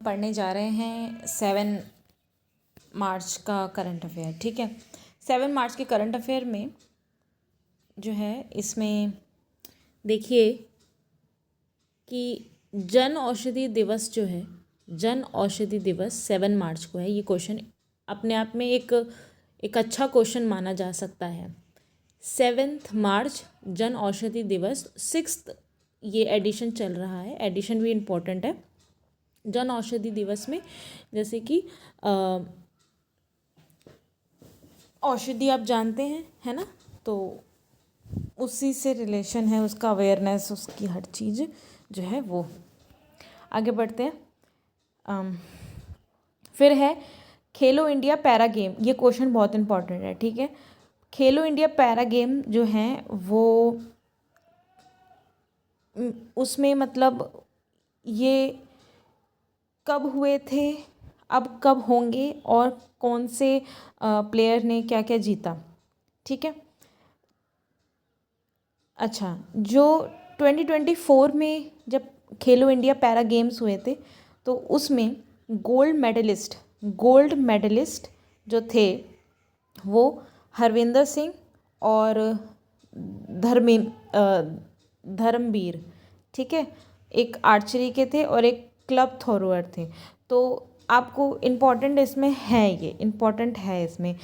पढ़ने जा रहे हैं 7 मार्च का करंट अफेयर। ठीक है, 7 मार्च के करंट अफेयर में जो है इसमें देखिए कि जन औषधि दिवस जो है, जन औषधि दिवस 7 मार्च को है। ये क्वेश्चन अपने आप में एक अच्छा क्वेश्चन माना जा सकता है। 7 मार्च जन औषधि दिवस, 6th ये एडिशन चल रहा है। एडिशन भी इम्पोर्टेंट है। जन औषधि दिवस में जैसे कि औषधि आप जानते हैं, है ना, तो उसी से रिलेशन है, उसका अवेयरनेस, उसकी हर चीज़ जो है वो। आगे बढ़ते हैं। फिर है खेलो इंडिया पैरा गेम। ये क्वेश्चन बहुत इंपॉर्टेंट है। ठीक है, खेलो इंडिया पैरा गेम जो हैं वो उसमें मतलब ये कब हुए थे, अब कब होंगे और कौन से प्लेयर ने क्या क्या जीता। ठीक है, अच्छा, जो 2024 में जब खेलो इंडिया पैरा गेम्स हुए थे तो उसमें गोल्ड मेडलिस्ट जो थे वो हरविंदर सिंह और धर्मवीर, ठीक है, एक आर्चरी के थे और एक क्लब थ्रोअर थे। तो आपको इम्पोर्टेंट इसमें है, ये इम्पोर्टेंट है इसमें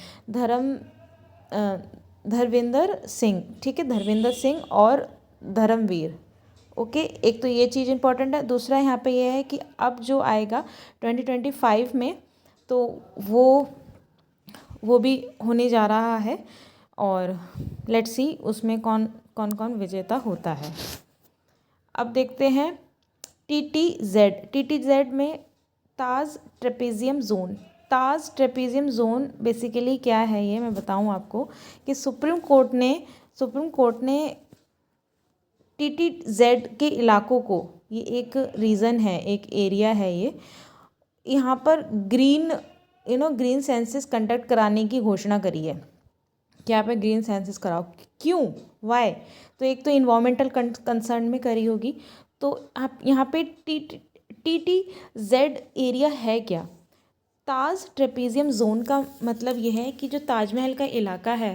धर्मेंद्र सिंह, ठीक है, धर्मेंद्र सिंह और धर्मवीर। ओके, एक तो ये चीज़ इम्पोर्टेंट है। दूसरा यहाँ पे ये है कि अब जो आएगा 2025 में तो वो भी होने जा रहा है और लेट्स सी उसमें कौन कौन विजेता होता है। अब देखते हैं TTZ में ताज ट्रेपेजियम जोन बेसिकली क्या है, ये मैं बताऊं आपको कि सुप्रीम कोर्ट ने TTZ के इलाकों को, ये एक रीज़न है, एक एरिया है, ये यहाँ पर ग्रीन सेंसस कंडक्ट कराने की घोषणा करी है कि यहाँ पे ग्रीन सेंसस कराओ। क्यों, वाई? तो एक तो इन्वायरमेंटल कंसर्न में करी होगी। तो आप यहाँ पे TTZ एरिया है क्या? ताज ट्रेपेजियम जोन का मतलब ये है कि जो ताजमहल का इलाका है,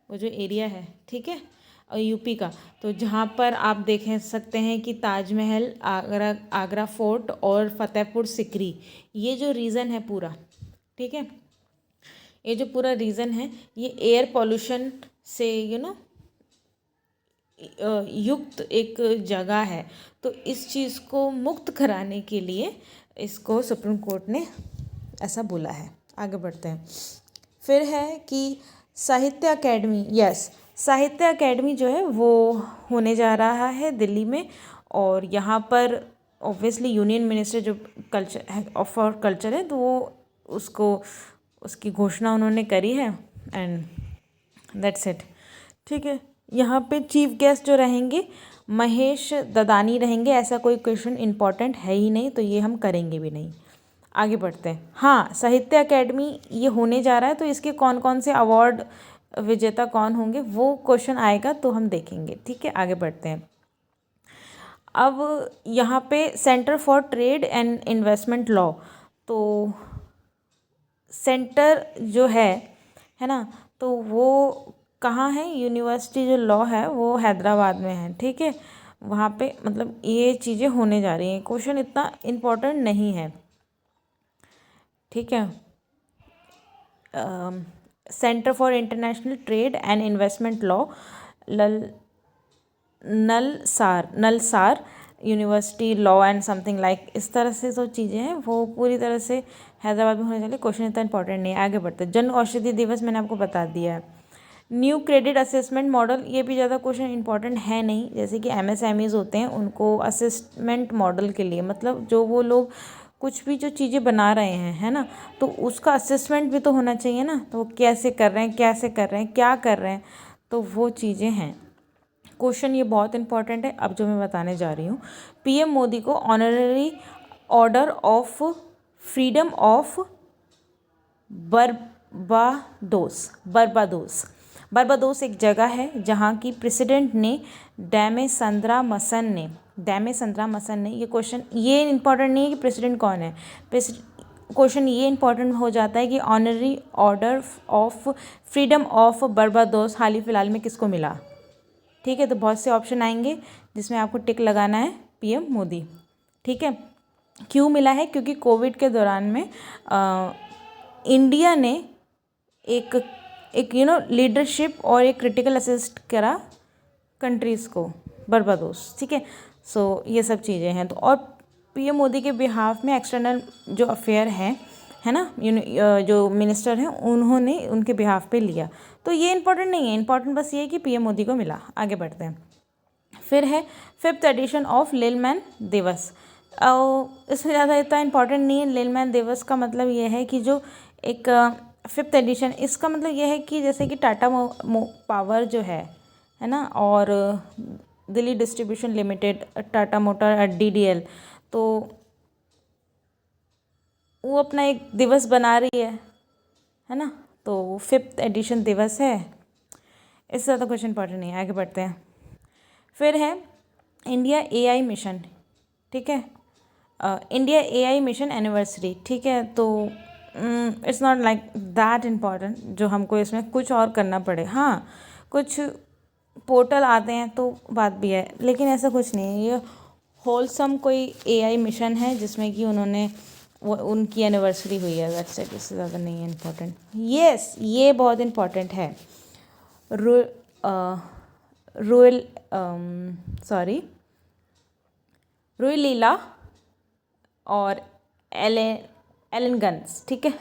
वो जो एरिया है, ठीक है, और यूपी का, तो जहाँ पर आप देख सकते हैं कि ताजमहल, आगरा फोर्ट और फतेहपुर सिकरी, ये जो रीज़न है पूरा, ठीक है, ये जो पूरा रीज़न है ये एयर पॉल्यूशन से युक्त एक जगह है। तो इस चीज़ को मुक्त कराने के लिए इसको सुप्रीम कोर्ट ने ऐसा बोला है। आगे बढ़ते हैं। फिर है कि साहित्य अकेडमी जो है वो होने जा रहा है दिल्ली में, और यहाँ पर ऑब्वियसली यूनियन मिनिस्टर जो कल्चर है फॉर कल्चर है, तो वो उसकी घोषणा उन्होंने करी है एंड दैट्स इट। ठीक है, यहाँ पे चीफ गेस्ट जो रहेंगे महेश ददानी रहेंगे। ऐसा कोई क्वेश्चन इम्पॉर्टेंट है ही नहीं, तो ये हम करेंगे भी नहीं। आगे बढ़ते हैं। हाँ, साहित्य अकेडमी ये होने जा रहा है, तो इसके कौन कौन से अवार्ड विजेता कौन होंगे वो क्वेश्चन आएगा तो हम देखेंगे। ठीक है, आगे बढ़ते हैं। अब यहाँ पे centre for trade and investment law, तो सेंटर जो है ना, तो वो कहाँ है? यूनिवर्सिटी जो लॉ है वो हैदराबाद में है। ठीक है, वहाँ पे मतलब ये चीज़ें होने जा रही हैं। क्वेश्चन इतना इम्पोर्टेंट नहीं है। ठीक है, centre for international trade and investment law, NALSAR university law and something like, इस तरह से जो चीज़ें हैं वो पूरी तरह से हैदराबाद में होने वाली। क्वेश्चन इतना इंपॉर्टेंट नहीं है। आगे बढ़ते हैं। जन औषधि दिवस मैंने आपको बता दिया है। न्यू क्रेडिट असेसमेंट मॉडल, ये भी ज़्यादा क्वेश्चन इंपॉर्टेंट है नहीं। जैसे कि MSMEs होते हैं, उनको असेसमेंट मॉडल के लिए, मतलब जो वो लोग कुछ भी जो चीज़ें बना रहे हैं, है ना, तो उसका असेसमेंट भी तो होना चाहिए ना, तो वो कैसे कर रहे हैं, क्या कर रहे हैं, तो वो चीज़ें हैं। क्वेश्चन ये बहुत इंपॉर्टेंट है। अब जो मैं बताने जा रही हूँ, PM मोदी को honorary order of freedom of Barbados एक जगह है जहाँ की प्रेसिडेंट ने डैमेसंद्रा मसन ने दैमे संतराम मसन नहीं, ये क्वेश्चन ये इंपॉर्टेंट नहीं है कि प्रेसिडेंट कौन है। क्वेश्चन ये इंपॉर्टेंट हो जाता है कि honorary order of freedom of Barbados हाल ही फिलहाल में किसको मिला। ठीक है, तो बहुत से ऑप्शन आएंगे जिसमें आपको टिक लगाना है पीएम मोदी। ठीक है, क्यों मिला है? क्योंकि कोविड के दौरान में इंडिया ने एक लीडरशिप और एक क्रिटिकल असिस्ट करा कंट्रीज़ को, बर्बादोस। ठीक है, सो ये सब चीज़ें हैं। तो और पीएम मोदी के बिहाफ में एक्सटर्नल जो अफेयर है ना, जो मिनिस्टर हैं उन्होंने उनके बिहाफ पे लिया। तो ये इंपॉर्टेंट नहीं है, इंपॉर्टेंट बस ये है कि पीएम मोदी को मिला। आगे बढ़ते हैं। फिर है 5th एडिशन ऑफ लिलमैन दिवस। इसमें ज़्यादा इतना इंपॉर्टेंट नहीं है। लिलमैन दिवस का मतलब ये है कि जो एक 5th एडिशन, इसका मतलब ये है कि जैसे कि टाटा पावर जो है ना, और Delhi distribution limited, Tata motor, DDL, तो वो अपना एक दिवस बना रही है ना, तो 5th एडिशन दिवस है। इससे ज़्यादा क्वेश्चन इंपॉर्टेंट नहीं है। आगे बढ़ते हैं। फिर है इंडिया AI मिशन। ठीक है, इंडिया AI मिशन एनिवर्सरी। ठीक है, तो it's not like that important जो हमको इसमें कुछ और करना पड़े। हाँ, कुछ पोर्टल आते हैं तो बात भी है, लेकिन ऐसा कुछ नहीं है। ये होलसम कोई AI मिशन है जिसमें कि उन्होंने वो उनकी एनिवर्सरी हुई है, दैट्स इट। इससे ज़्यादा नहीं है इम्पोर्टेंट। यस, ये बहुत इम्पोर्टेंट है। रुई लीला और एलेगेंस। ठीक है,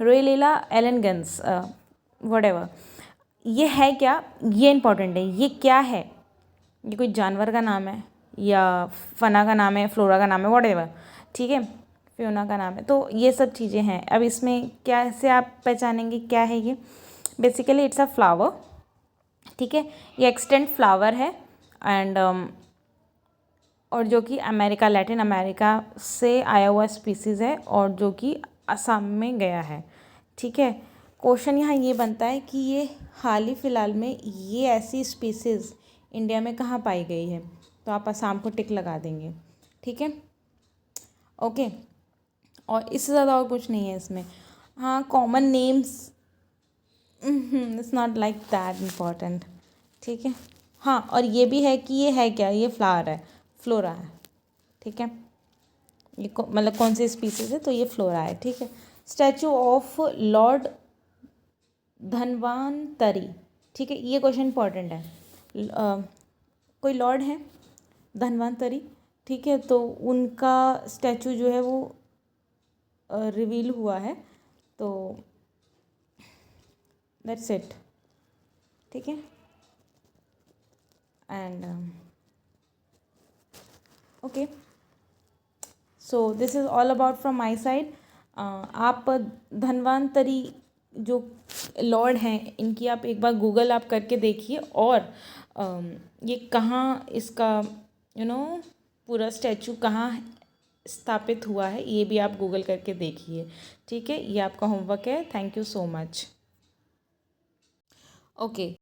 रुई लीला, एलेगेंस, व्हाटएवर। ये है क्या? ये इम्पोर्टेंट है। ये क्या है? ये कोई जानवर का नाम है या फना का नाम है, फ्लोरा का नाम है, व्हाटएवर। ठीक है, फ्योना का नाम है। तो ये सब चीज़ें हैं। अब इसमें कैसे आप पहचानेंगे क्या है ये? Basically it's a flower. ठीक है, ये एक्सटेंट फ्लावर है एंड और जो कि अमेरिका, लैटिन अमेरिका से आया हुआ स्पीसीज़ है और जो कि असम में गया है। ठीक है, क्वेश्चन यहाँ ये बनता है कि ये हाल ही फ़िलहाल में ये ऐसी स्पीसीज़ इंडिया में कहाँ पाई गई है? तो आप असम को टिक लगा देंगे। ठीक है, ओके। और इससे ज़्यादा और कुछ नहीं है इसमें। हाँ, common names, it's not like that important. ठीक है, हाँ, और ये भी है कि ये है क्या? ये फ्लावर है, फ्लोरा है। ठीक है, ये मतलब कौन सी स्पीसीज है? तो ये फ्लोरा है। ठीक है, स्टैचू ऑफ लॉर्ड धनवंतरी। ठीक है, ये क्वेश्चन इंपॉर्टेंट है। कोई लॉर्ड है धनवंतरी। ठीक है, तो उनका स्टैचू जो है वो रिवील हुआ है, तो दैट्स इट। ठीक है, and okay, so this is all about from my side. आप धनवंतरी जो लॉर्ड हैं इनकी आप एक बार गूगल आप करके देखिए, और ये कहाँ इसका पूरा स्टैचू कहाँ स्थापित हुआ है ये भी आप गूगल करके देखिए। ठीक है, ये आपका होमवर्क है। Thank you so much. Okay,